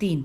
3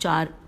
4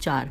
4।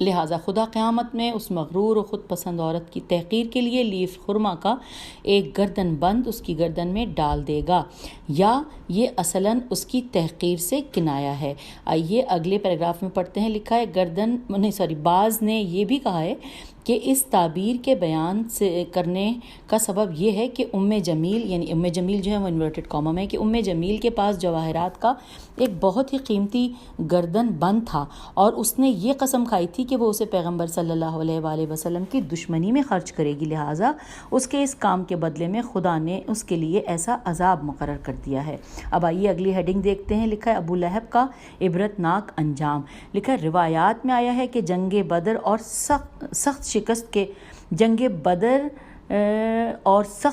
لہٰذا خدا قیامت میں اس مغرور و خود پسند عورت کی تحقیر کے لیے لیف خرما کا ایک گردن بند اس کی گردن میں ڈال دے گا، یا یہ اصلاً اس کی تحقیر سے کنایا ہے۔ آئیے اگلے پیراگراف میں پڑھتے ہیں۔ لکھا ہے بعض نے یہ بھی کہا ہے کہ اس تعبیر کے بیان سے کرنے کا سبب یہ ہے کہ ام جمیل، یعنی ام جمیل جو ہے وہ انورٹڈ کاما میں، کہ ام جمیل کے پاس جواہرات کا ایک بہت ہی قیمتی گردن بند تھا اور اس نے یہ قسم کھائی تھی کہ وہ اسے پیغمبر صلی اللہ علیہ وآلہ وسلم کی دشمنی میں خرچ کرے گی، لہٰذا اس کے اس کام کے بدلے میں خدا نے اس کے لیے ایسا عذاب مقرر کر دیا ہے۔ اب آئیے اگلی ہیڈنگ دیکھتے ہیں۔ لکھا ہے ابو لہب کا عبرت ناک انجام۔ لکھا ہے روایات میں آیا ہے کہ جنگ بدر اور سخت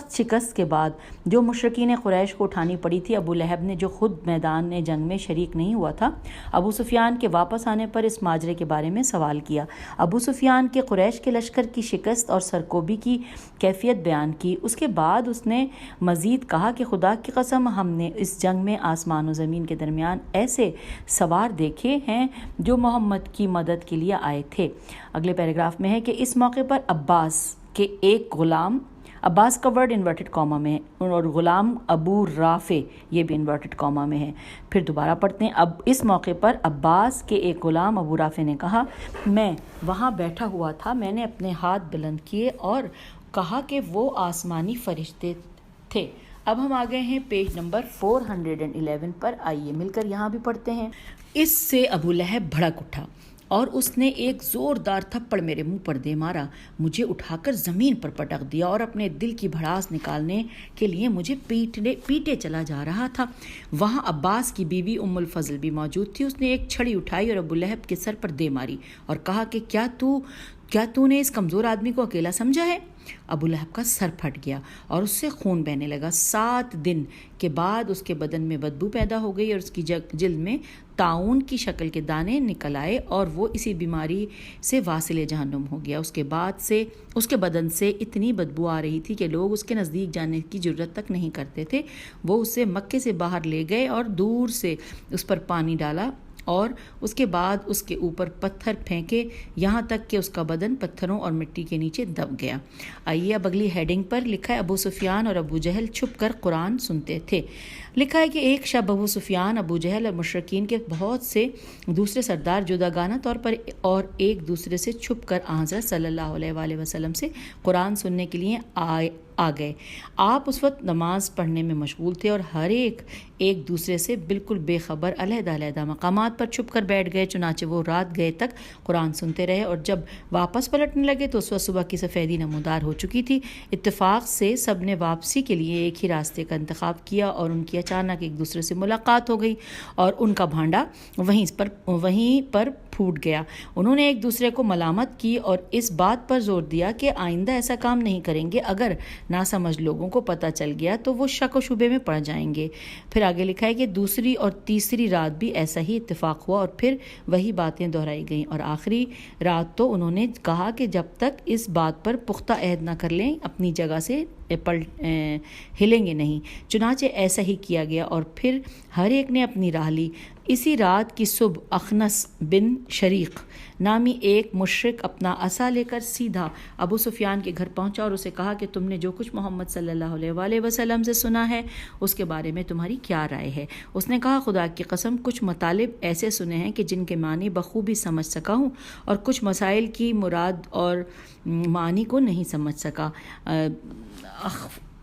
شکست کے بعد جو مشرکین قریش کو اٹھانی پڑی تھی، ابو لہب نے جو خود میدان جنگ میں شریک نہیں ہوا تھا، ابو سفیان کے واپس آنے پر اس ماجرے کے بارے میں سوال کیا۔ ابو سفیان کے قریش کے لشکر کی شکست اور سرکوبی کی کیفیت بیان کی۔ اس کے بعد اس نے مزید کہا کہ خدا کی قسم ہم نے اس جنگ میں آسمان و زمین کے درمیان ایسے سوار دیکھے ہیں جو محمد کی مدد کے لیے آئے تھے۔ اگلے پیراگراف میں ہے کہ اس موقع پر عباس کے ایک غلام، عباس کا ورڈ انورٹڈ کاما میں ہے، اور غلام ابو رافع یہ بھی انورٹڈ کاما میں ہے۔ پھر دوبارہ پڑھتے ہیں۔ اب اس موقع پر عباس کے ایک غلام ابو رافع نے کہا، میں وہاں بیٹھا ہوا تھا، میں نے اپنے ہاتھ بلند کیے اور کہا کہ وہ آسمانی فرشتے تھے۔ اب ہم آ گئے ہیں پیج نمبر 411 پر، آئیے مل کر یہاں بھی پڑھتے ہیں۔ اس سے ابو لہب بھڑک اٹھا اور اس نے ایک زوردار تھپڑ میرے منہ پر دے مارا، مجھے اٹھا کر زمین پر پٹک دیا اور اپنے دل کی بھڑاس نکالنے کے لیے مجھے پیٹے چلا جا رہا تھا۔ وہاں عباس کی بیوی ام الفضل بھی موجود تھی۔ اس نے ایک چھڑی اٹھائی اور ابو لہب کے سر پر دے ماری اور کہا کہ کیا تو نے اس کمزور آدمی کو اکیلا سمجھا ہے؟ ابو لہب کا سر پھٹ گیا اور اس سے خون بہنے لگا۔ 7 دن کے بعد اس کے بدن میں بدبو پیدا ہو گئی اور اس کی جلد میں طاعون کی شکل کے دانے نکل آئے اور وہ اسی بیماری سے واصل جہنم ہو گیا۔ اس کے بعد سے اس کے بدن سے اتنی بدبو آ رہی تھی کہ لوگ اس کے نزدیک جانے کی جرت تک نہیں کرتے تھے۔ وہ اسے مکے سے باہر لے گئے اور دور سے اس پر پانی ڈالا اور اس کے بعد اس کے اوپر پتھر پھینکے، یہاں تک کہ اس کا بدن پتھروں اور مٹی کے نیچے دب گیا۔ آئیے اب اگلی ہیڈنگ پر لکھا ہے ابو سفیان اور ابو جہل چھپ کر قرآن سنتے تھے۔ لکھا ہے کہ ایک شب ابو سفیان، ابو جہل اور مشرکین کے بہت سے دوسرے سردار جداگانہ طور پر اور ایک دوسرے سے چھپ کر حضرت صلی اللہ علیہ وآلہ وسلم سے قرآن سننے کے لیے آ گئے۔ آپ اس وقت نماز پڑھنے میں مشغول تھے اور ہر ایک دوسرے سے بالکل بے خبر علیحدہ مقامات پر چھپ کر بیٹھ گئے۔ چنانچہ وہ رات گئے تک قرآن سنتے رہے اور جب واپس پلٹنے لگے تو اس وقت صبح کی سفیدی نمودار ہو چکی تھی۔ اتفاق سے سب نے واپسی کے لیے ایک ہی راستے کا انتخاب کیا اور ان کی اچانک ایک دوسرے سے ملاقات ہو گئی اور ان کا بھانڈا وہیں پر پھوٹ گیا۔ انہوں نے ایک دوسرے کو ملامت کی اور اس بات پر زور دیا کہ آئندہ ایسا کام نہیں کریں گے، اگر ناسمجھ لوگوں کو پتہ چل گیا تو وہ شک و شبے میں پڑ جائیں گے۔ پھر آگے لکھا ہے کہ دوسری اور تیسری رات بھی ایسا ہی اتفاق ہوا اور پھر وہی باتیں دہرائی گئیں، اور آخری رات تو انہوں نے کہا کہ جب تک اس بات پر پختہ عہد نہ کر لیں اپنی جگہ سے ہلیں گے نہیں۔ چنانچہ ایسا ہی کیا گیا اور پھر ہر ایک نے اپنی راہ لی۔ اسی رات کی صبح اخنس بن شریق نامی ایک مشرک اپنا عصا لے کر سیدھا ابو سفیان کے گھر پہنچا اور اسے کہا کہ تم نے جو کچھ محمد صلی اللہ علیہ وآلہ وسلم سے سنا ہے اس کے بارے میں تمہاری کیا رائے ہے؟ اس نے کہا، خدا کی قسم کچھ مطالب ایسے سنے ہیں کہ جن کے معنی بخوبی سمجھ سکا ہوں اور کچھ مسائل کی مراد اور معنی کو نہیں سمجھ سکا۔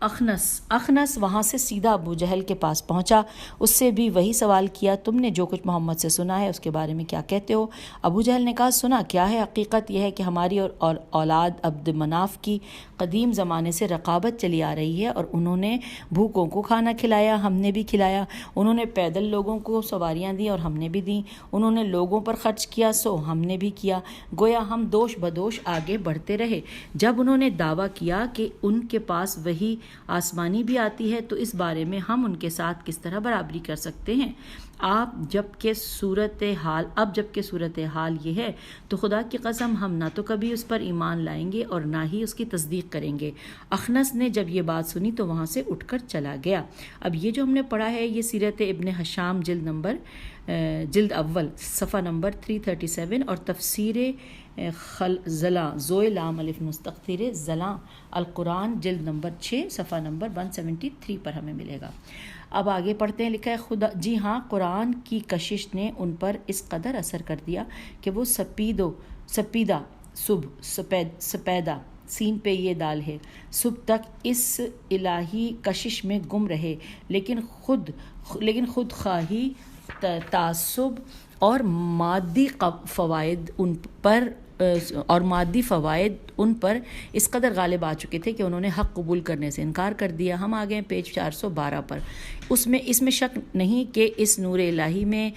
اخنس وہاں سے سیدھا ابو جہل کے پاس پہنچا، اس سے بھی وہی سوال کیا، تم نے جو کچھ محمد سے سنا ہے اس کے بارے میں کیا کہتے ہو؟ ابو جہل نے کہا، سنا کیا ہے، حقیقت یہ ہے کہ ہماری اور اولاد عبد مناف کی قدیم زمانے سے رقابت چلی آ رہی ہے اور انہوں نے بھوکوں کو کھانا کھلایا، ہم نے بھی کھلایا، انہوں نے پیدل لوگوں کو سواریاں دی اور ہم نے بھی دیں، انہوں نے لوگوں پر خرچ کیا سو ہم نے بھی کیا، گویا ہم دوش بدوش آگے بڑھتے رہے۔ جب انہوں نے دعویٰ کیا کہ ان کے پاس وہی آسمانی بھی آتی ہے تو اس بارے میں ہم ان کے ساتھ کس طرح برابری کر سکتے ہیں؟ اب جب کہ صورت حال یہ ہے تو خدا کی قسم ہم نہ تو کبھی اس پر ایمان لائیں گے اور نہ ہی اس کی تصدیق کریں گے۔ اخنس نے جب یہ بات سنی تو وہاں سے اٹھ کر چلا گیا۔ اب یہ جو ہم نے پڑھا ہے یہ سیرت ابن ہشام جلد اول صفحہ نمبر 337 اور تفسیر خلزلاں ذوی لام الف مستقثر زلاں القرآن جلد نمبر 6 صفحہ نمبر 173 پر ہمیں ملے گا۔ اب آگے پڑھتے ہیں، لکھا ہے خدا جی ہاں قرآن کی کشش نے ان پر اس قدر اثر کر دیا کہ وہ سپیدہ سپیدہ سین پہ یہ دال ہے صبح تک اس الہی کشش میں گم رہے، لیکن خود خواہی، تعصب اور مادی فوائد ان پر اس قدر غالب آ چکے تھے کہ انہوں نے حق قبول کرنے سے انکار کر دیا۔ ہم آگئے پیج 412 پر۔ اس میں شک نہیں کہ اس نور الہی میں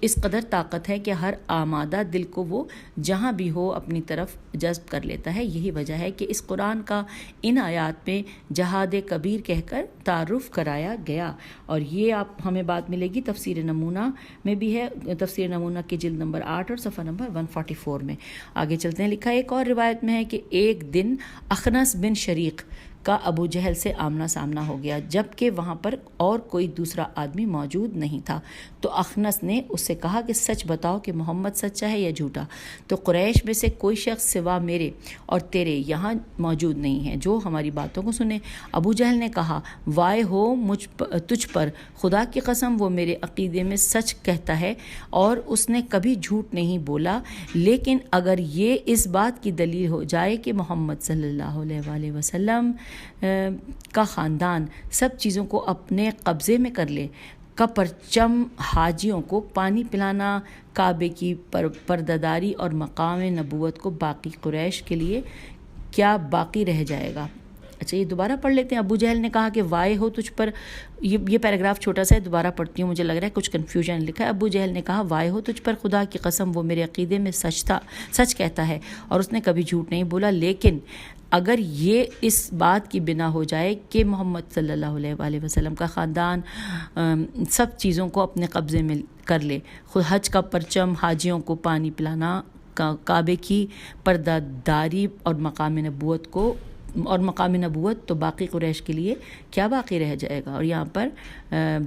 اس قدر طاقت ہے کہ ہر آمادہ دل کو وہ جہاں بھی ہو اپنی طرف جذب کر لیتا ہے۔ یہی وجہ ہے کہ اس قرآن کا ان آیات میں جہاد کبیر کہہ کر تعارف کرایا گیا، اور یہ ہمیں بات ملے گی تفسیر نمونہ میں بھی ہے، تفسیر نمونہ کی جلد نمبر 8 اور صفحہ نمبر 144 میں۔ آگے چلتے ہیں، لکھا ہے ایک اور روایت میں ہے کہ ایک دن اخنس بن شریق کا ابو جہل سے آمنا سامنا ہو گیا، جبکہ وہاں پر اور کوئی دوسرا آدمی موجود نہیں تھا۔ تو اخنس نے اس سے کہا کہ سچ بتاؤ کہ محمد سچا ہے یا جھوٹا؟ تو قریش میں سے کوئی شخص سوا میرے اور تیرے یہاں موجود نہیں ہے جو ہماری باتوں کو سنے۔ ابو جہل نے کہا وائے ہو تجھ پر، خدا کی قسم وہ میرے عقیدے میں سچ کہتا ہے اور اس نے کبھی جھوٹ نہیں بولا، لیکن اگر یہ اس بات کی دلیل ہو جائے کہ محمد صلی اللہ علیہ وآلہ وسلم کا خاندان سب چیزوں کو اپنے قبضے میں کر لے، کا پرچم، حاجیوں کو پانی پلانا، کعبے کی پرداداری اور مقام نبوت کو باقی قریش کے لیے کیا باقی رہ جائے گا؟ اچھا یہ دوبارہ پڑھ لیتے ہیں۔ ابو جہل نے کہا کہ وائے ہو تجھ پر، یہ پیراگراف چھوٹا سا ہے، دوبارہ پڑھتی ہوں، مجھے لگ رہا ہے کچھ کنفیوژن لکھا ہے۔ ابو جہل نے کہا وائے ہو تجھ پر، خدا کی قسم وہ میرے عقیدے میں سچ کہتا ہے اور اس نے کبھی جھوٹ نہیں بولا، لیکن اگر یہ اس بات کی بنا ہو جائے کہ محمد صلی اللہ علیہ وآلہ وسلم کا خاندان سب چیزوں کو اپنے قبضے میں کر لے، خود حج کا پرچم، حاجیوں کو پانی پلانا، کعبے کی پرداداری اور مقام نبوت تو باقی قریش کے لیے کیا باقی رہ جائے گا؟ اور یہاں پر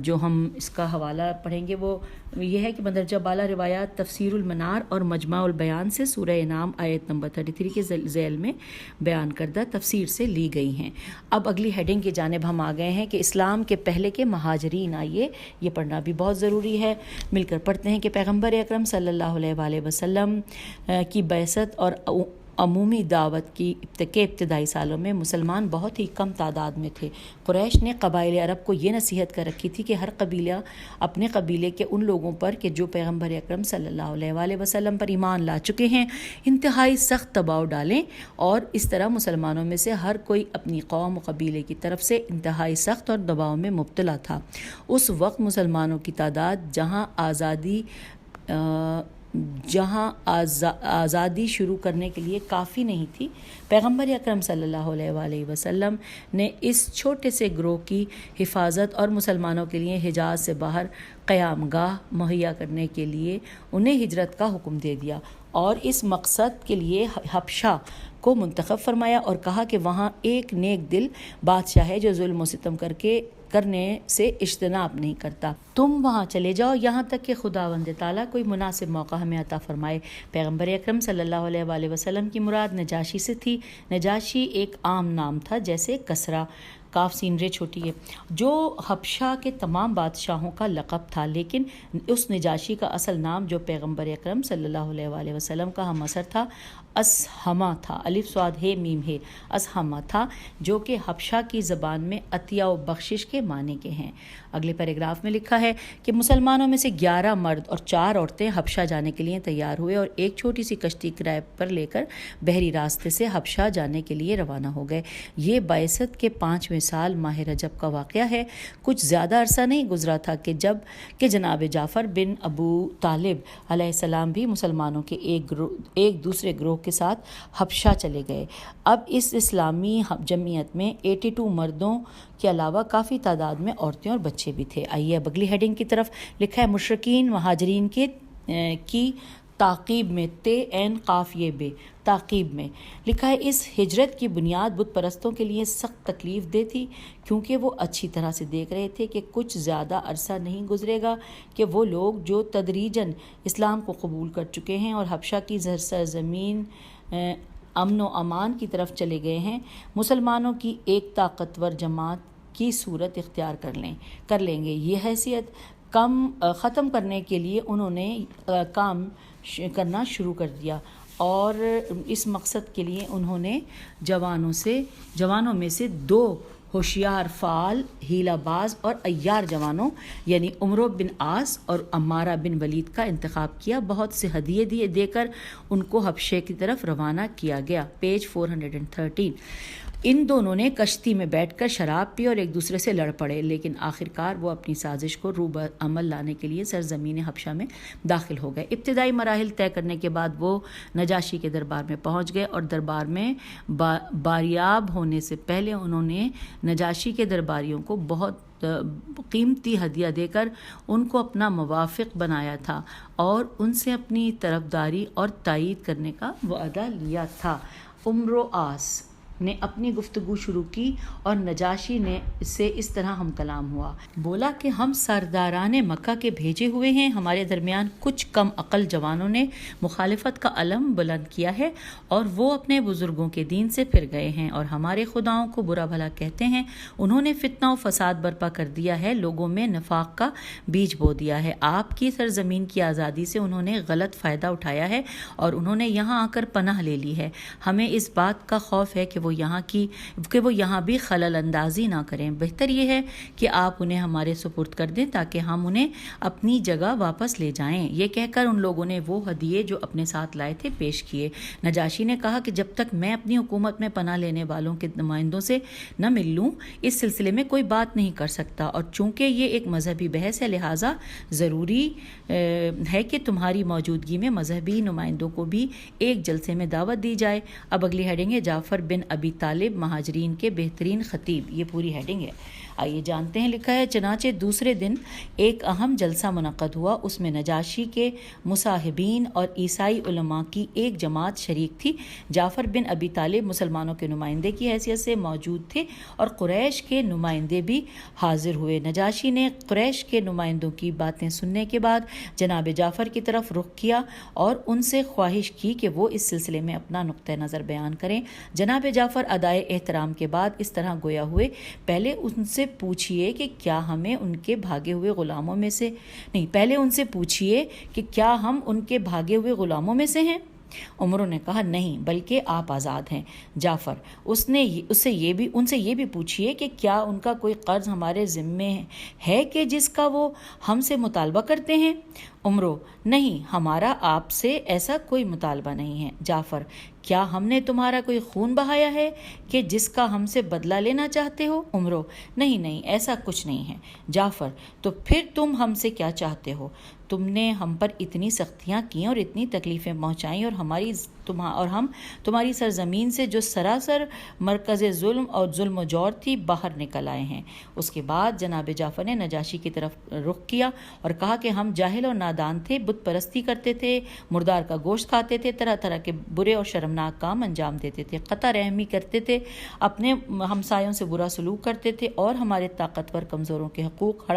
جو ہم اس کا حوالہ پڑھیں گے وہ یہ ہے کہ مندرجہ بالا روایات تفسیر المنار اور مجمع البیان سے سورہ انعام آیت نمبر 33 کے ذیل میں بیان کردہ تفسیر سے لی گئی ہیں۔ اب اگلی ہیڈنگ کی جانب ہم آ گئے ہیں کہ اسلام کے پہلے کے مہاجرین، آئیے یہ پڑھنا بھی بہت ضروری ہے، مل کر پڑھتے ہیں کہ پیغمبر اکرم صلی اللہ علیہ وآلہ وسلم کی بعثت اور عمومی دعوت کے ابتدائی سالوں میں مسلمان بہت ہی کم تعداد میں تھے۔ قریش نے قبائل عرب کو یہ نصیحت کر رکھی تھی کہ ہر قبیلہ اپنے قبیلے کے ان لوگوں پر کہ جو پیغمبر اکرم صلی اللہ علیہ وآلہ وسلم پر ایمان لا چکے ہیں انتہائی سخت دباؤ ڈالیں، اور اس طرح مسلمانوں میں سے ہر کوئی اپنی قوم و قبیلے کی طرف سے انتہائی سخت اور دباؤ میں مبتلا تھا۔ اس وقت مسلمانوں کی تعداد جہاں آزادی شروع کرنے کے لیے کافی نہیں تھی، پیغمبر اکرم صلی اللہ علیہ وآلہ وسلم نے اس چھوٹے سے گروہ کی حفاظت اور مسلمانوں کے لیے حجاز سے باہر قیام گاہ مہیا کرنے کے لیے انہیں ہجرت کا حکم دے دیا، اور اس مقصد کے لیے حبشہ کو منتخب فرمایا اور کہا کہ وہاں ایک نیک دل بادشاہ ہے جو ظلم و ستم کرنے سے اجتناب نہیں کرتا، تم وہاں چلے جاؤ یہاں تک کہ خداوند تعالیٰ کوئی مناسب موقع ہمیں عطا فرمائے۔ پیغمبر اکرم صلی اللہ علیہ وآلہ وسلم کی مراد نجاشی سے تھی۔ نجاشی ایک عام نام تھا جیسے کسریٰ، کاف سین رے چھوٹی ہے، جو حبشہ کے تمام بادشاہوں کا لقب تھا، لیکن اس نجاشی کا اصل نام جو پیغمبر اکرم صلی اللہ علیہ وآلہ وسلم کا ہم اثر تھا اسہمہ تھا، الف صاد ہے میم ہے، اسہمہ تھا، جو کہ حبشہ کی زبان میں عطیہ و بخشش کے معنی کے ہیں۔ اگلے پیراگراف میں لکھا ہے کہ مسلمانوں میں سے 11 مرد اور 4 عورتیں حبشہ جانے کے لیے تیار ہوئے اور ایک چھوٹی سی کشتی کرائے پر لے کر بحری راستے سے حبشہ جانے کے لیے روانہ ہو گئے۔ یہ بعثت کے 5ویں سال ماہ رجب کا واقعہ ہے۔ کچھ زیادہ عرصہ نہیں گزرا تھا کہ جناب جعفر بن ابو طالب علیہ السلام بھی مسلمانوں کے ایک دوسرے گروہ کے ساتھ حبشہ چلے گئے۔ اب اس اسلامی جمعیت میں 82 مردوں کے علاوہ کافی تعداد میں عورتیں اور بچے بھی تھے۔ آئیے اب اگلی ہیڈنگ کی طرف لکھا ہے مشرکین مہاجرین کی تعقیب میں تعقیب میں لکھا ہے اس ہجرت کی بنیاد بت پرستوں کے لیے سخت تکلیف دہ تھی، کیونکہ وہ اچھی طرح سے دیکھ رہے تھے کہ کچھ زیادہ عرصہ نہیں گزرے گا کہ وہ لوگ جو تدریجاً اسلام کو قبول کر چکے ہیں اور حبشہ کی سرزمین امن و امان کی طرف چلے گئے ہیں، مسلمانوں کی ایک طاقتور جماعت کی صورت اختیار کر لیں گے۔ یہ حیثیت ختم کرنے کے لیے انہوں نے کام کرنا شروع کر دیا، اور اس مقصد کے لیے انہوں نے جوانوں میں سے 2 ہوشیار، فعال، ہیلہ باز اور عیار جوانوں یعنی عمرو بن عاص اور عمارہ بن ولید کا انتخاب کیا۔ بہت سے ہدیے دے کر ان کو حبشے کی طرف روانہ کیا گیا۔ پیج 413۔ ان دونوں نے کشتی میں بیٹھ کر شراب پی اور ایک دوسرے سے لڑ پڑے، لیکن آخرکار وہ اپنی سازش کو روبہ عمل لانے کے لیے سرزمین حبشہ میں داخل ہو گئے۔ ابتدائی مراحل طے کرنے کے بعد وہ نجاشی کے دربار میں پہنچ گئے، اور دربار میں باریاب ہونے سے پہلے انہوں نے نجاشی کے درباریوں کو بہت قیمتی ہدیہ دے کر ان کو اپنا موافق بنایا تھا اور ان سے اپنی طرفداری اور تائید کرنے کا وعدہ لیا تھا۔ عمرو عاص نے اپنی گفتگو شروع کی اور نجاشی نے سے اس طرح ہم کلام ہوا۔ بولا کہ ہم سرداران مکہ کے بھیجے ہوئے ہیں، ہمارے درمیان کچھ کم عقل جوانوں نے مخالفت کا علم بلند کیا ہے اور وہ اپنے بزرگوں کے دین سے پھر گئے ہیں اور ہمارے خداؤں کو برا بھلا کہتے ہیں۔ انہوں نے فتنہ و فساد برپا کر دیا ہے، لوگوں میں نفاق کا بیج بو دیا ہے۔ آپ کی سرزمین کی آزادی سے انہوں نے غلط فائدہ اٹھایا ہے اور انہوں نے یہاں آ کر پناہ لے لی ہے۔ ہمیں اس بات کا خوف ہے کہ وہ یہاں بھی خلل اندازی نہ کریں۔ بہتر یہ ہے کہ آپ انہیں ہمارے سپرد کر دیں تاکہ ہم انہیں اپنی جگہ واپس لے جائیں۔ یہ کہہ کر ان لوگوں نے وہ ہدیے جو اپنے ساتھ لائے تھے پیش کیے۔ نجاشی نے کہا کہ جب تک میں اپنی حکومت میں پناہ لینے والوں کے نمائندوں سے نہ مل لوں اس سلسلے میں کوئی بات نہیں کر سکتا، اور چونکہ یہ ایک مذہبی بحث ہے لہٰذا ضروری ہے کہ تمہاری موجودگی میں مذہبی نمائندوں کو بھی ایک جلسے میں دعوت دی جائے۔ اب اگلی ہیڈنگ ہے جعفر بن ابی طالب مہاجرین کے بہترین خطیب۔ یہ پوری ہیڈنگ ہے، آئیے جانتے ہیں۔ لکھا ہے چنانچہ دوسرے دن ایک اہم جلسہ منعقد ہوا، اس میں نجاشی کے مصاحبین اور عیسائی علماء کی ایک جماعت شریک تھی۔ جعفر بن ابی طالب مسلمانوں کے نمائندے کی حیثیت سے موجود تھے اور قریش کے نمائندے بھی حاضر ہوئے۔ نجاشی نے قریش کے نمائندوں کی باتیں سننے کے بعد جناب جعفر کی طرف رخ کیا اور ان سے خواہش کی کہ وہ اس سلسلے میں اپنا نقطہ نظر بیان کریں۔ جناب جعفر ادائے احترام کے بعد اس طرح گویا ہوئے، پہلے ان سے پوچھئے کہ کیا ہم ان کے بھاگے ہوئے غلاموں میں سے ہیں؟ عمروں نے کہا نہیں، بلکہ آپ آزاد ہیں۔ جعفر ان سے یہ بھی پوچھئے کہ کیا ان کا کوئی قرض ہمارے ذمے ہے کہ جس کا وہ ہم سے مطالبہ کرتے ہیں؟ عمرو نہیں، ہمارا آپ سے ایسا کوئی مطالبہ نہیں ہے۔ جعفر کیا ہم نے تمہارا کوئی خون بہایا ہے کہ جس کا ہم سے بدلہ لینا چاہتے ہو؟ عمرو نہیں، ایسا کچھ نہیں ہے۔ جعفر تو پھر تم ہم سے کیا چاہتے ہو؟ تم نے ہم پر اتنی سختیاں کی اور اتنی تکلیفیں پہنچائیں اور ہم تمہاری سرزمین سے جو سراسر مرکز ظلم و جور تھی باہر نکل آئے ہیں۔ اس کے بعد جناب جعفر نے نجاشی کی طرف رخ کیا اور کہا کہ ہم جاہل اور نادان تھے، بت پرستی کرتے تھے، مردار کا گوشت کھاتے تھے، طرح طرح کے برے اور شرمناک کام انجام دیتے تھے، قطع رحمی کرتے تھے، اپنے ہمسایوں سے برا سلوک کرتے تھے اور ہمارے طاقتور کمزوروں کے حقوق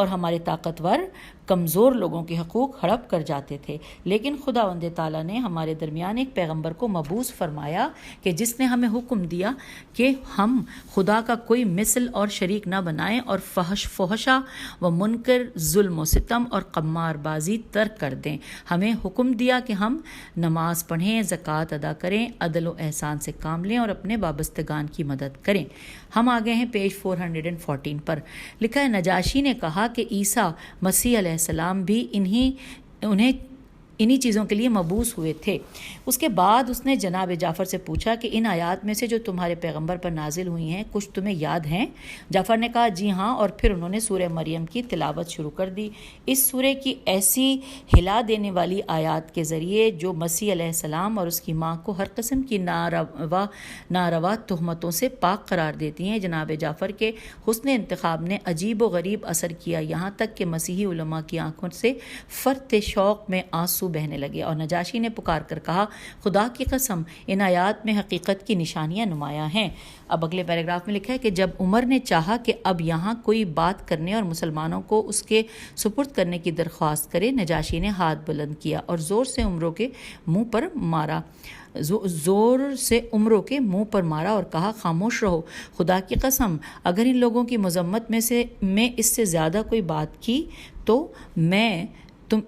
ہمارے طاقتور کمزور لوگوں کے حقوق ہڑپ کر جاتے تھے۔ لیکن خداوند تعالیٰ نے ہمارے درمیان ایک پیغمبر کو مبعوث فرمایا کہ جس نے ہمیں حکم دیا کہ ہم خدا کا کوئی مثل اور شریک نہ بنائیں اور فحشہ و منکر، ظلم و ستم اور قمار بازی ترک کر دیں۔ ہمیں حکم دیا کہ ہم نماز پڑھیں، زکوٰۃ ادا کریں، عدل و احسان سے کام لیں اور اپنے وابستگان کی مدد کریں۔ ہم آگے ہیں پیج 414 پر۔ لکھا ہے نجاشی نے کہا کہ عیسیٰ مسیح علیہ السلام بھی انہی چیزوں کے لیے مبعوث ہوئے تھے۔ اس کے بعد اس نے جناب جعفر سے پوچھا کہ ان آیات میں سے جو تمہارے پیغمبر پر نازل ہوئی ہیں کچھ تمہیں یاد ہیں؟ جعفر نے کہا جی ہاں، اور پھر انہوں نے سورہ مریم کی تلاوت شروع کر دی۔ اس سورہ کی ایسی ہلا دینے والی آیات کے ذریعے جو مسیح علیہ السلام اور اس کی ماں کو ہر قسم کی ناروا تہمتوں سے پاک قرار دیتی ہیں۔ جناب جعفر کے حسن انتخاب نے عجیب و غریب اثر کیا، یہاں تک کہ مسیحی علماء کی آنکھوں سے فرط شوق میں آنسو بہنے لگے، اور نجاشی نے پکار کر کہا خدا کی قسم ان آیات میں حقیقت کی نشانیاں نمایاں ہیں۔ اب اگلے پیراگراف میں لکھا ہے کہ جب عمر نے چاہا کہ اب یہاں کوئی بات کرنے اور مسلمانوں کو اس کے سپرد کرنے کی درخواست کرے، نجاشی نے ہاتھ بلند کیا اور زور سے عمروں کے منہ پر مارا اور کہا خاموش رہو، خدا کی قسم اگر ان لوگوں کی مذمت میں اس سے زیادہ کوئی بات کی تو میں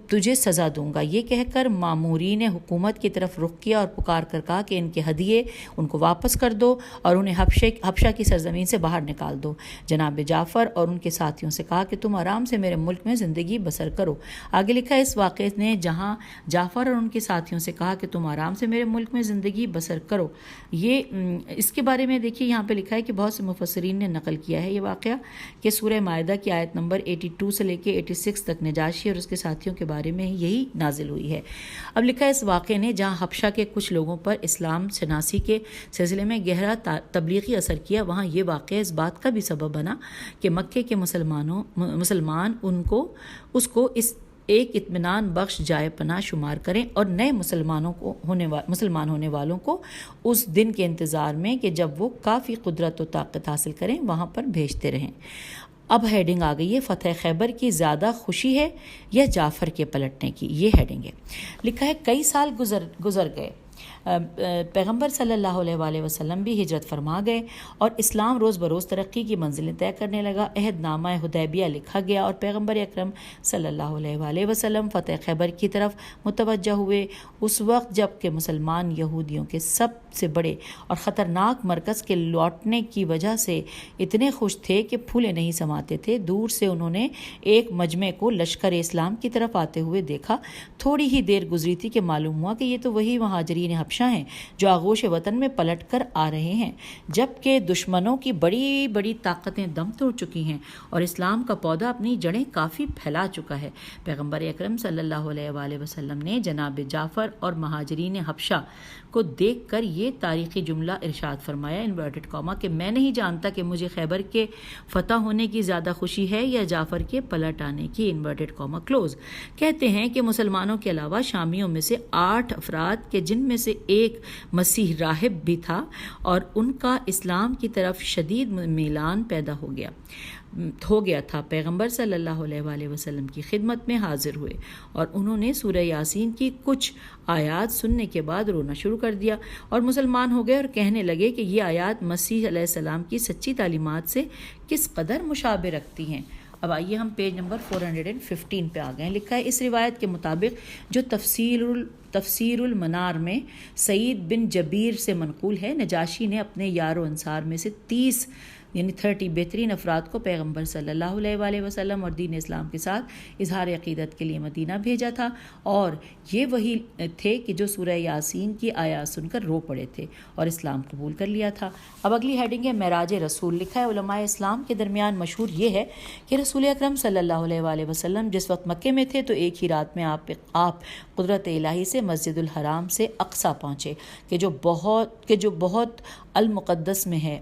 تجھے سزا دوں گا۔ یہ کہہ کر مامورین حکومت کی طرف رخ کیا اور پکار کر کہا کہ ان کے ہدیے ان کو واپس کر دو اور انہیں حبشہ کی سرزمین سے باہر نکال دو۔ جناب جعفر اور ان کے ساتھیوں سے کہا کہ تم آرام سے میرے ملک میں زندگی بسر کرو۔ آگے لکھا ہے اس واقعے نے جہاں جعفر اور ان کے ساتھیوں سے کہا کہ تم آرام سے میرے ملک میں زندگی بسر کرو، اس کے بارے میں دیکھیے یہاں پہ لکھا ہے کہ بہت سے مفسرین نے نقل کیا ہے یہ واقعہ کہ سورہ مائدہ کی آیت نمبر 82 سے لے کے 86 تک نجاشی اور اس کے ساتھیوں کے بارے میں یہی نازل ہوئی ہے۔ اب لکھا ہے اس واقعے نے جہاں حبشہ کے کچھ لوگوں پر اسلام شناسی کے سلسلے میں گہرا تبلیغی اثر کیا، وہاں یہ واقعہ اس بات کا بھی سبب بنا کہ مکے کے مسلمان اس کو ایک اطمینان بخش جائے پناہ شمار کریں اور نئے مسلمان ہونے والوں کو اس دن کے انتظار میں کہ جب وہ کافی قدرت و طاقت حاصل کریں وہاں پر بھیجتے رہیں۔ اب ہیڈنگ آ گئی ہے فتح خیبر کی زیادہ خوشی ہے یا جعفر کے پلٹنے کی، یہ ہیڈنگ ہے۔ لکھا ہے کئی سال گزر گئے، پیغمبر صلی اللہ علیہ وآلہ وسلم بھی ہجرت فرما گئے اور اسلام روز بروز ترقی کی منزلیں طے کرنے لگا۔ عہد نامہ حدیبیہ لکھا گیا اور پیغمبر اکرم صلی اللہ علیہ وآلہ وسلم فتح خیبر کی طرف متوجہ ہوئے۔ اس وقت جب کہ مسلمان یہودیوں کے سب سے بڑے اور خطرناک مرکز کے لوٹنے کی وجہ سے اتنے خوش تھے کہ پھولے نہیں سماتے تھے، دور سے انہوں نے ایک مجمع کو لشکر اسلام کی طرف آتے ہوئے دیکھا۔ تھوڑی ہی دیر گزری تھی کہ معلوم ہوا کہ یہ تو وہی مہاجرین حبشہ ہیں جو آغوش وطن میں پلٹ کر آ رہے ہیں، جبکہ دشمنوں کی بڑی بڑی طاقتیں دم توڑ چکی ہیں اور اسلام کا پودا اپنی جڑیں کافی پھیلا چکا ہے۔ پیغمبر اکرم صلی اللہ علیہ وآلہ وسلم نے جناب جعفر اور مہاجرین حبشہ کو دیکھ کر یہ تاریخی جملہ ارشاد فرمایا انورٹڈ کاما کہ میں نہیں جانتا کہ مجھے خیبر کے فتح ہونے کی زیادہ خوشی ہے یا جعفر کے پلٹ آنے کی، انورٹڈ کاما کلوز۔ کہتے ہیں کہ مسلمانوں کے علاوہ شامیوں میں سے 8 افراد کے جن میں سے ایک مسیح راہب بھی تھا اور ان کا اسلام کی طرف شدید میلان پیدا ہو گیا تھا، پیغمبر صلی اللہ علیہ وآلہ وسلم کی خدمت میں حاضر ہوئے اور انہوں نے سورہ یاسین کی کچھ آیات سننے کے بعد رونا شروع کر دیا اور مسلمان ہو گئے اور کہنے لگے کہ یہ آیات مسیح علیہ السلام کی سچی تعلیمات سے کس قدر مشابہ رکھتی ہیں۔ اب آئیے ہم پیج نمبر 415 پہ آ گئے ہیں۔ لکھا ہے اس روایت کے مطابق جو تفسیر المنار میں سعید بن جبیر سے منقول ہے، نجاشی نے اپنے یار و انصار میں سے 30 بہترین افراد کو پیغمبر صلی اللہ علیہ وآلہ وسلم اور دین اسلام کے ساتھ اظہار عقیدت کے لیے مدینہ بھیجا تھا، اور یہ وہی تھے کہ جو سورہ یاسین کی آیات سن کر رو پڑے تھے اور اسلام قبول کر لیا تھا۔ اب اگلی ہیڈنگ ہے معراج رسول۔ لکھا ہے علماء اسلام کے درمیان مشہور یہ ہے کہ رسول اکرم صلی اللہ علیہ وآلہ وسلم جس وقت مکے میں تھے تو ایک ہی رات میں آپ قدرت الہی سے مسجد الحرام سے اقصیٰ پہنچے کہ جو بہت المقدس میں ہے،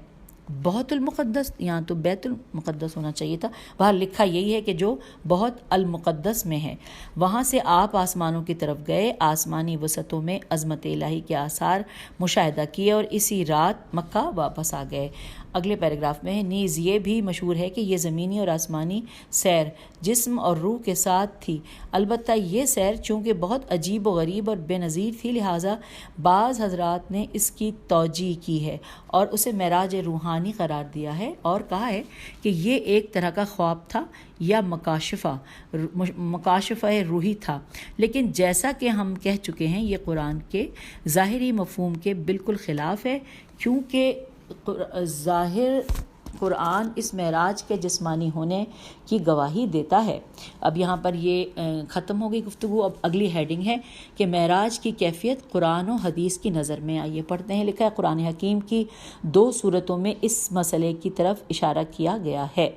بہت المقدس، یہاں تو بیت المقدس ہونا چاہیے تھا، وہاں لکھا یہی ہے کہ جو بہت المقدس میں ہے۔ وہاں سے آپ آسمانوں کی طرف گئے، آسمانی وسعتوں میں عظمت الہی کے آثار مشاہدہ کیے اور اسی رات مکہ واپس آ گئے۔ اگلے پیراگراف میں نیز یہ بھی مشہور ہے کہ یہ زمینی اور آسمانی سیر جسم اور روح کے ساتھ تھی، البتہ یہ سیر چونکہ بہت عجیب و غریب اور بے نظیر تھی لہٰذا بعض حضرات نے اس کی توجیہ کی ہے اور اسے معراج روحانی قرار دیا ہے اور کہا ہے کہ یہ ایک طرح کا خواب تھا یا مکاشفہ روحی تھا، لیکن جیسا کہ ہم کہہ چکے ہیں یہ قرآن کے ظاہری مفہوم کے بالکل خلاف ہے، قرآن اس معراج کے جسمانی ہونے کی گواہی دیتا ہے۔ اب یہاں پر یہ ختم ہو گئی گفتگو۔ اب اگلی ہیڈنگ ہے کہ معراج کی کیفیت قرآن و حدیث کی نظر میں۔ آئیے پڑھتے ہیں۔ لکھا ہے قرآن حکیم کی 2 صورتوں میں اس مسئلے کی طرف اشارہ کیا گیا ہے۔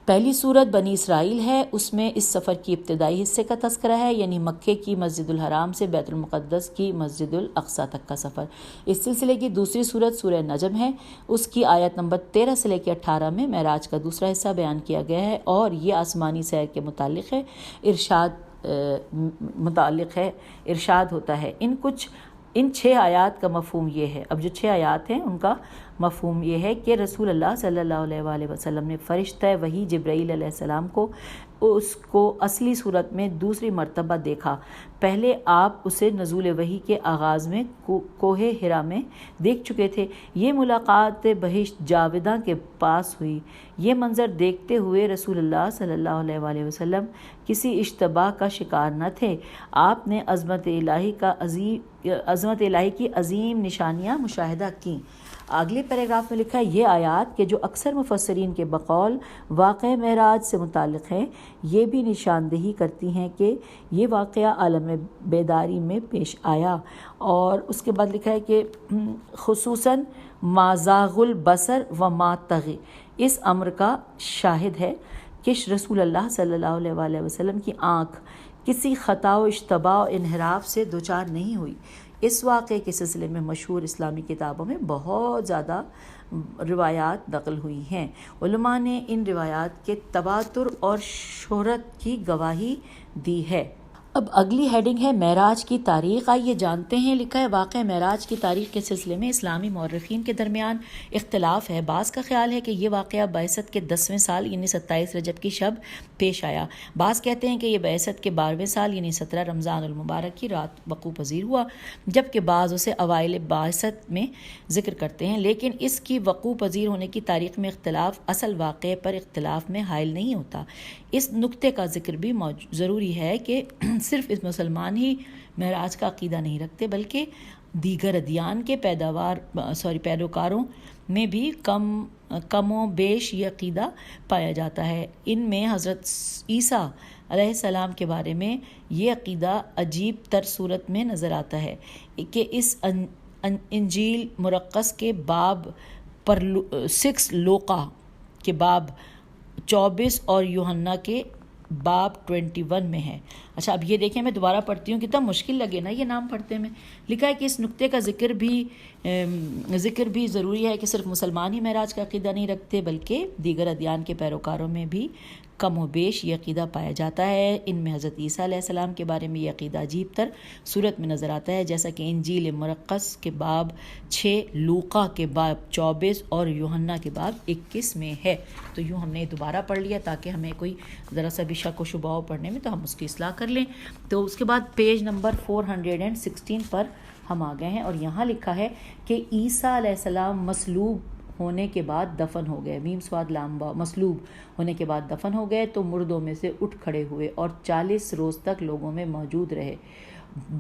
پہلی صورت بنی اسرائیل ہے، اس میں اس سفر کی ابتدائی حصے کا تذکرہ ہے، یعنی مکے کی مسجد الحرام سے بیت المقدس کی مسجد الاقصیٰ تک کا سفر۔ اس سلسلے کی دوسری صورت سورہ نجم ہے، اس کی آیت نمبر 13 سے لے کے 18 میں معراج کا دوسرا حصہ بیان کیا گیا ہے، اور یہ آسمانی سیر کے متعلق ہے، ارشاد ہوتا ہے۔ ان 6 آیات کا مفہوم یہ ہے، اب جو 6 آیات ہیں ان کا مفہوم یہ ہے کہ رسول اللہ صلی اللہ علیہ وآلہ وسلم نے فرشتہ وحی جبرائیل علیہ السلام کو اس کو اصلی صورت میں دوسری مرتبہ دیکھا۔ پہلے آپ اسے نزول وحی کے آغاز میں کوہ حرا میں دیکھ چکے تھے۔ یہ ملاقات بہشت جاوداں کے پاس ہوئی۔ یہ منظر دیکھتے ہوئے رسول اللہ صلی اللہ علیہ وآلہ وسلم کسی اشتباہ کا شکار نہ تھے۔ آپ نے عظمت الہی کی عظیم نشانیاں مشاہدہ کیں۔ اگلے پیراگراف میں لکھا ہے یہ آیات کہ جو اکثر مفسرین کے بقول واقع معراج سے متعلق ہے، یہ بھی نشاندہی کرتی ہیں کہ یہ واقعہ عالم بیداری میں پیش آیا۔ اور اس کے بعد لکھا ہے کہ خصوصاً ما زاغ البصر و ما طغی اس امر کا شاہد ہے کہ رسول اللہ صلی اللہ علیہ وآلہ وسلم کی آنکھ کسی خطا و اشتباہ و انحراف سے دوچار نہیں ہوئی۔ اس واقعے کے سلسلے میں مشہور اسلامی کتابوں میں بہت زیادہ روایات نقل ہوئی ہیں۔ علماء نے ان روایات کے تواتر اور شہرت کی گواہی دی ہے۔ اب اگلی ہیڈنگ ہے معراج کی تاریخ۔ آئیے جانتے ہیں۔ لکھا ہے واقع معراج کی تاریخ کے سلسلے میں اسلامی مورخین کے درمیان اختلاف ہے۔ بعض کا خیال ہے کہ یہ واقعہ بعثت کے 10ویں سال یعنی 27 رجب کی شب پیش آیا۔ بعض کہتے ہیں کہ یہ بعثت کے 12ویں سال یعنی 17 رمضان المبارک کی رات وقوع پذیر ہوا، جبکہ بعض اسے اوائل بعثت میں ذکر کرتے ہیں۔ لیکن اس کی وقوع پذیر ہونے کی تاریخ میں اختلاف اصل واقعے پر اختلاف میں حائل نہیں ہوتا۔ اس نکتے کا ذکر بھی ضروری ہے کہ صرف اس مسلمان ہی معراج کا عقیدہ نہیں رکھتے، بلکہ دیگر ادیان کے پیروکاروں میں بھی کم و بیش یہ عقیدہ پایا جاتا ہے۔ ان میں حضرت عیسیٰ علیہ السلام کے بارے میں یہ عقیدہ عجیب تر صورت میں نظر آتا ہے کہ اس انجیل مرقس کے باب پر 6 لوقا کے باب 24 اور یوحنا کے باب 21 میں ہے۔ اچھا اب یہ دیکھیں، میں دوبارہ پڑھتی ہوں، کتنا مشکل لگے نا یہ نام پڑھتے میں۔ لکھا ہے کہ اس نکتے کا ذکر بھی ضروری ہے کہ صرف مسلمان ہی معراج کا عقیدہ نہیں رکھتے، بلکہ دیگر ادیان کے پیروکاروں میں بھی کم و بیش یہ عقیدہ پایا جاتا ہے۔ ان میں حضرت عیسیٰ علیہ السلام کے بارے میں یہ عقیدہ عجیب تر صورت میں نظر آتا ہے، جیسا کہ انجیل مرقس کے باب 6، لوقا کے باب 24 اور یوحنا کے باب 21 میں ہے۔ تو یوں ہم نے دوبارہ پڑھ لیا تاکہ ہمیں کوئی ذرا سا بھی شک و شبہ ہو پڑھنے میں تو ہم اس کی اصلاح کر لیں۔ تو اس کے بعد پیج نمبر 416 پر ہم آ گئے ہیں، اور یہاں لکھا ہے کہ عیسیٰ علیہ السلام مصلوب ہونے کے بعد دفن ہو گئے۔ میم صاد لام با، مصلوب ہونے کے بعد دفن ہو گئے تو مردوں میں سے اٹھ کھڑے ہوئے اور 40 روز تک لوگوں میں موجود رہے،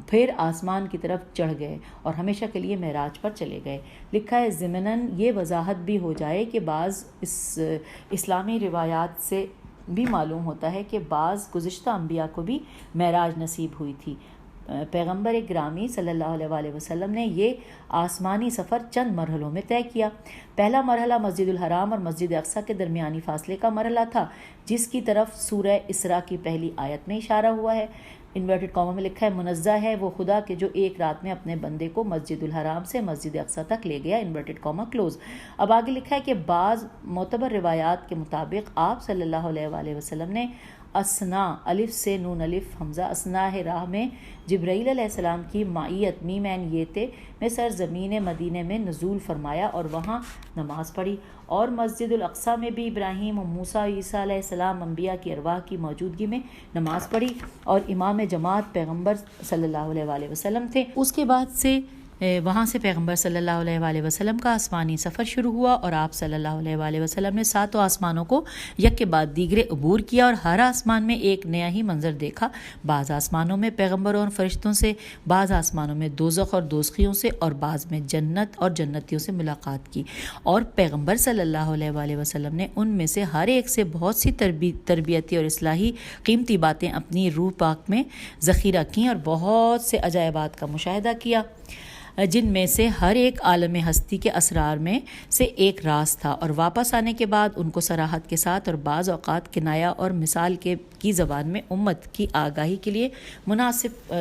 پھر آسمان کی طرف چڑھ گئے اور ہمیشہ کے لیے معراج پر چلے گئے۔ لکھا ہے ضمناً یہ وضاحت بھی ہو جائے کہ بعض اسلامی روایات سے بھی معلوم ہوتا ہے کہ بعض گزشتہ انبیاء کو بھی معراج نصیب ہوئی تھی۔ پیغمبر گرامی صلی اللہ علیہ وآلہ وسلم نے یہ آسمانی سفر چند مرحلوں میں طے کیا۔ پہلا مرحلہ مسجد الحرام اور مسجد اقصیٰ کے درمیانی فاصلے کا مرحلہ تھا، جس کی طرف سورہ اسراء کی پہلی آیت میں اشارہ ہوا ہے۔ انورٹڈ کامہ میں لکھا ہے منزہ ہے وہ خدا کہ جو ایک رات میں اپنے بندے کو مسجد الحرام سے مسجد اقصیٰ تک لے گیا، انورٹڈ کامہ کلوز۔ اب آگے لکھا ہے کہ بعض معتبر روایات کے مطابق آپ صلی اللہ علیہ وآلہ وسلم نے اسنا الف سے نون الف حمزہ اسناء راہ میں جبرائیل علیہ السلام کی معیت میم عین یہ میں سرزمین مدینہ میں نزول فرمایا اور وہاں نماز پڑھی، اور مسجد الاقصیٰ میں بھی ابراہیم و موسیٰ عیسیٰ علیہ السلام انبیاء کی ارواح کی موجودگی میں نماز پڑھی، اور امام جماعت پیغمبر صلی اللہ علیہ وآلہ وسلم تھے۔ اس کے بعد سے وہاں سے پیغمبر صلی اللہ علیہ وآلہ وسلم کا آسمانی سفر شروع ہوا اور آپ صلی اللہ علیہ وآلہ وسلم نے 7 آسمانوں کو یک کے بعد دیگرے عبور کیا اور ہر آسمان میں ایک نیا ہی منظر دیکھا۔ بعض آسمانوں میں پیغمبروں اور فرشتوں سے، بعض آسمانوں میں دوزخ اور دوزخیوں سے، اور بعض میں جنت اور جنتیوں سے ملاقات کی، اور پیغمبر صلی اللہ علیہ وآلہ وسلم نے ان میں سے ہر ایک سے بہت سی تربیتی اور اصلاحی قیمتی باتیں اپنی روح پاک میں ذخیرہ کیں اور بہت سے عجائبات کا مشاہدہ کیا، جن میں سے ہر ایک عالم ہستی کے اسرار میں سے ایک راز تھا، اور واپس آنے کے بعد ان کو صراحت کے ساتھ اور بعض اوقات کنایہ اور مثال کی زبان میں امت کی آگاہی کے لیے مناسب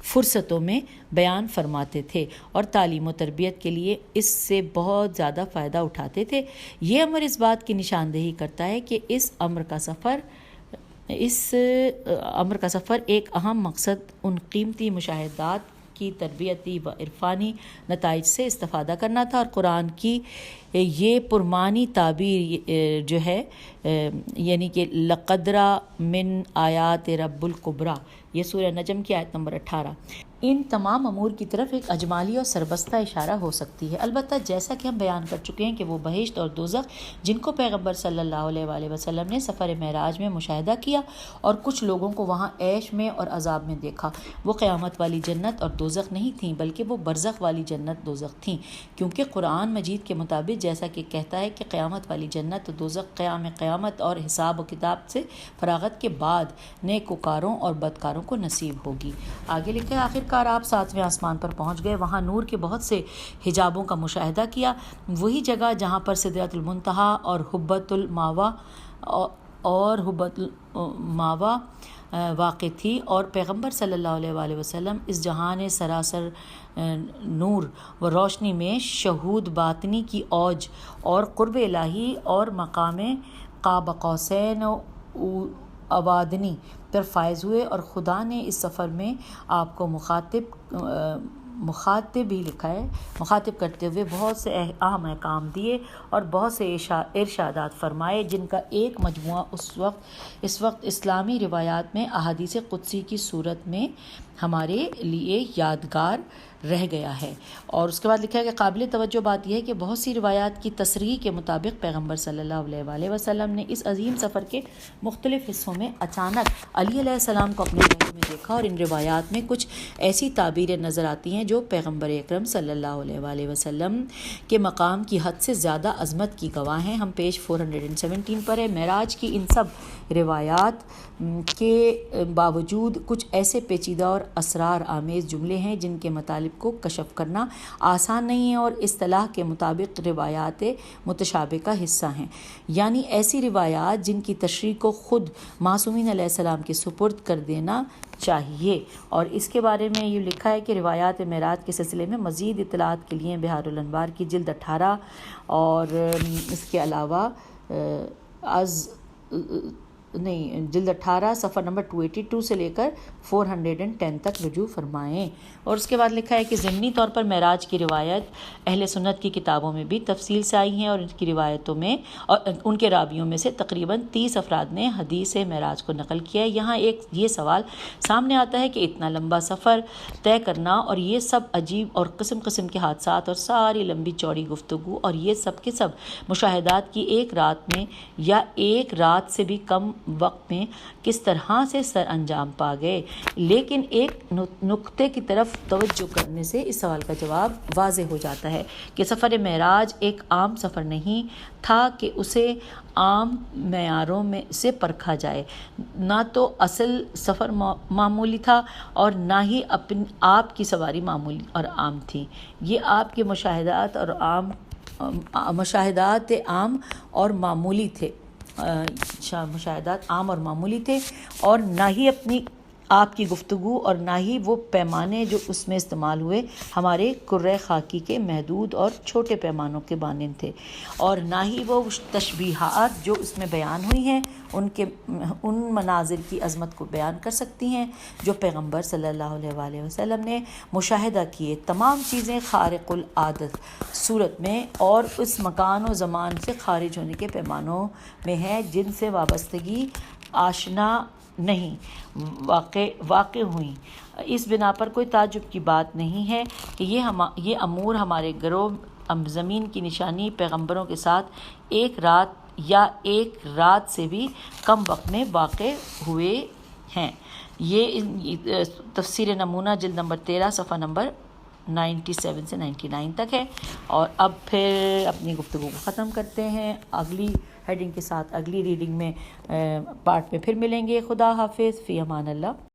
فرصتوں میں بیان فرماتے تھے اور تعلیم و تربیت کے لیے اس سے بہت زیادہ فائدہ اٹھاتے تھے۔ یہ امر اس بات کی نشاندہی کرتا ہے کہ اس امر کا سفر ایک اہم مقصد ان قیمتی مشاہدات کی تربیتی و عرفانی نتائج سے استفادہ کرنا تھا، اور قرآن کی یہ پرمعنی تعبیر جو ہے یعنی کہ لقد رأى من آیات رب الکبریٰ، یہ سورہ نجم کی آیت نمبر 18، ان تمام امور کی طرف ایک اجمالی اور سربستہ اشارہ ہو سکتی ہے۔ البتہ جیسا کہ ہم بیان کر چکے ہیں کہ وہ بہشت اور دوزخ جن کو پیغمبر صلی اللہ علیہ وآلہ وسلم نے سفر معراج میں مشاہدہ کیا اور کچھ لوگوں کو وہاں عیش میں اور عذاب میں دیکھا، وہ قیامت والی جنت اور دوزخ نہیں تھیں بلکہ وہ برزخ والی جنت دوزخ تھیں، کیونکہ قرآن مجید کے مطابق جیسا کہ کہتا ہے کہ قیامت والی جنت و دوزخ قیامت اور حساب و کتاب سے فراغت کے بعد نیکوکاروں اور بدکاروں کو نصیب ہوگی۔ آگے لکھا ہے آخرکار آپ 7ویں آسمان پر پہنچ گئے، وہاں نور کے بہت سے حجابوں کا مشاہدہ کیا، وہی جگہ جہاں پر سدرۃ المنتہا اور حبۃ الماوا واقع تھی، اور پیغمبر صلی اللہ علیہ وآلہ وسلم اس جہان سراسر نور و روشنی میں شہود باطنی کی اوج اور قرب الہی اور مقام قاب قوسین و ادنی پر فائز ہوئے، اور خدا نے اس سفر میں آپ کو مخاطب ہی لکھا ہے، مخاطب کرتے ہوئے بہت سے اہم احکام دیے اور بہت سے ارشادات فرمائے، جن کا ایک مجموعہ اس وقت اسلامی روایات میں احادیث قدسی کی صورت میں ہمارے لیے یادگار رہ گیا ہے۔ اور اس کے بعد لکھا ہے کہ قابل توجہ بات یہ ہے کہ بہت سی روایات کی تصریح کے مطابق پیغمبر صلی اللہ علیہ وآلہ وسلم نے اس عظیم سفر کے مختلف حصوں میں اچانک علی علیہ السلام کو اپنی رنگ میں دیکھا، اور ان روایات میں کچھ ایسی تعبیریں نظر آتی ہیں جو پیغمبر اکرم صلی اللہ علیہ وآلہ وسلم کے مقام کی حد سے زیادہ عظمت کی گواہ ہیں۔ ہم پیج 417 پر ہے۔ معراج کی ان سب روایات کے باوجود کچھ ایسے پیچیدہ اور اسرار آمیز جملے ہیں جن کے مطالب کو کشف کرنا آسان نہیں ہے، اور اصطلاح کے مطابق روایات متشابہ کا حصہ ہیں، یعنی ایسی روایات جن کی تشریح کو خود معصومین علیہ السلام کے سپرد کر دینا چاہیے۔ اور اس کے بارے میں یہ لکھا ہے کہ روایات معراج کے سلسلے میں مزید اطلاعات کے لیے بحار الانوار کی جلد 18 اور اس کے علاوہ جلد 18 صفحہ نمبر 282 سے لے کر 410 تک رجوع فرمائیں۔ اور اس کے بعد لکھا ہے کہ ضمنی طور پر معراج کی روایت اہل سنت کی کتابوں میں بھی تفصیل سے آئی ہیں، اور ان کی روایتوں میں اور ان کے راویوں میں سے تقریباً 30 افراد نے حدیث معراج کو نقل کیا ہے۔ یہاں ایک یہ سوال سامنے آتا ہے کہ اتنا لمبا سفر طے کرنا اور یہ سب عجیب اور قسم قسم کے حادثات اور ساری لمبی چوڑی گفتگو اور یہ سب کے سب مشاہدات کی ایک رات میں یا ایک رات سے بھی کم وقت میں کس طرح سے سر انجام پا گئے؟ لیکن ایک نقطے کی طرف توجہ کرنے سے اس سوال کا جواب واضح ہو جاتا ہے کہ سفر معراج ایک عام سفر نہیں تھا کہ اسے عام معیاروں میں سے پرکھا جائے، نہ تو اصل سفر معمولی تھا اور نہ ہی آپ کی سواری معمولی اور عام تھی۔ یہ آپ کے مشاہدات عام اور معمولی تھے، اور نہ ہی آپ کی گفتگو اور نہ ہی وہ پیمانے جو اس میں استعمال ہوئے ہمارے کرۂ خاکی کے محدود اور چھوٹے پیمانوں کے مانند تھے، اور نہ ہی وہ تشبیہات جو اس میں بیان ہوئی ہیں ان مناظر کی عظمت کو بیان کر سکتی ہیں جو پیغمبر صلی اللہ علیہ وآلہ وسلم نے مشاہدہ کیے۔ تمام چیزیں خارق العادت صورت میں اور اس مکان و زمان سے خارج ہونے کے پیمانوں میں ہیں جن سے وابستگی آشنا نہیں واقع ہوئیں۔ اس بنا پر کوئی تعجب کی بات نہیں ہے کہ یہ امور ہمارے گروہ زمین کی نشانی پیغمبروں کے ساتھ ایک رات یا ایک رات سے بھی کم وقت میں واقع ہوئے ہیں۔ یہ تفسیر نمونہ جلد نمبر 13 صفحہ نمبر 97 سے 99 تک ہے۔ اور اب پھر اپنی گفتگو کو ختم کرتے ہیں، اگلی ہیڈنگ کے ساتھ اگلی ریڈنگ میں پارٹ میں پھر ملیں گے۔ خدا حافظ، فی امان اللہ۔